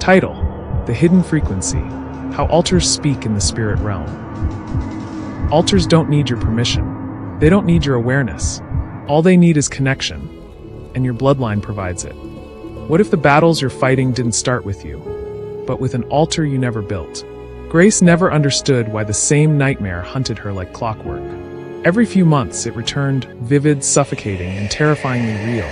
Title: The Hidden Frequency: How Altars Speak in the Spirit Realm. Altars don't need your permission. They don't need your awareness. All they need is connection, and your bloodline provides it. What if the battles you're fighting didn't start with you, but with an altar you never built? Grace never understood why the same nightmare hunted her like clockwork. Every few months it returned, vivid, suffocating, and terrifyingly real.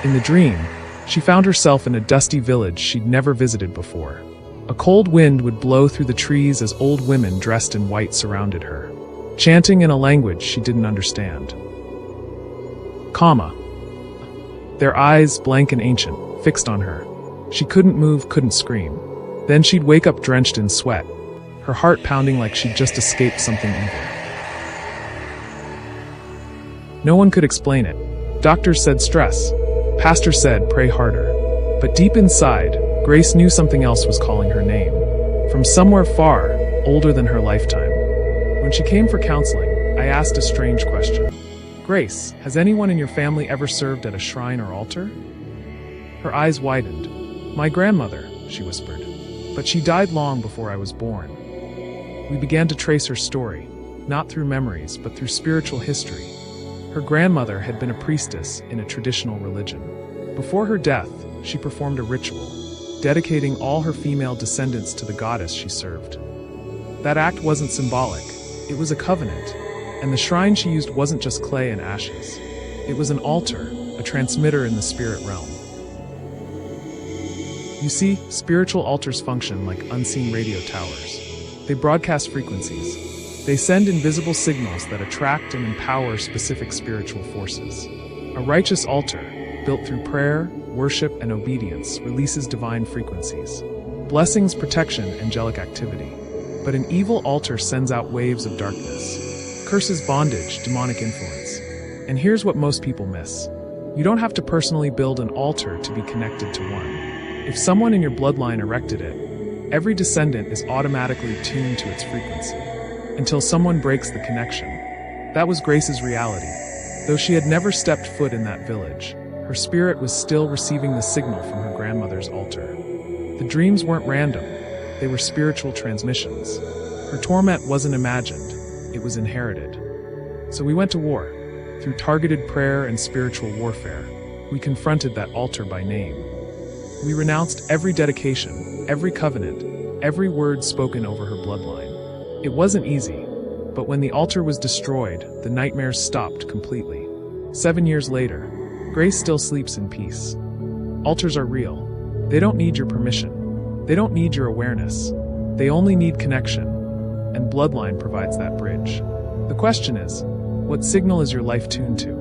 In the dream, she found herself in a dusty village she'd never visited before. A cold wind would blow through the trees as old women dressed in white surrounded her, chanting in a language she didn't understand. Their eyes, blank and ancient, fixed on her. She couldn't move, couldn't scream. Then she'd wake up drenched in sweat, her heart pounding like she'd just escaped something evil. No one could explain it. Doctors said stress. Pastor said pray harder. But deep inside, Grace knew something else was calling her name. From somewhere far, older than her lifetime. When she came for counseling, I asked a strange question. Grace, has anyone in your family ever served at a shrine or altar? Her eyes widened. My grandmother, she whispered. But she died long before I was born. We began to trace her story, not through memories, but through spiritual history. Her grandmother had been a priestess in a traditional religion. Before her death, she performed a ritual, dedicating all her female descendants to the goddess she served. That act wasn't symbolic, it was a covenant, and the shrine she used wasn't just clay and ashes. It was an altar, a transmitter in the spirit realm. You see, spiritual altars function like unseen radio towers. They broadcast frequencies. They send invisible signals that attract and empower specific spiritual forces. A righteous altar, built through prayer, worship, and obedience, releases divine frequencies. Blessings, protection, angelic activity. But an evil altar sends out waves of darkness. Curses, bondage, demonic influence. And here's what most people miss. You don't have to personally build an altar to be connected to one. If someone in your bloodline erected it, every descendant is automatically tuned to its frequency, until someone breaks the connection. That was Grace's reality. Though she had never stepped foot in that village, her spirit was still receiving the signal from her grandmother's altar. The dreams weren't random, they were spiritual transmissions. Her torment wasn't imagined, it was inherited. So we went to war. Through targeted prayer and spiritual warfare, we confronted that altar by name. We renounced every dedication, every covenant, every word spoken over her bloodline. It wasn't easy, but when the altar was destroyed, the nightmares stopped completely. 7 years later, Grace still sleeps in peace. Altars are real. They don't need your permission. They don't need your awareness. They only need connection, and Bloodline provides that bridge. The question is, what signal is your life tuned to?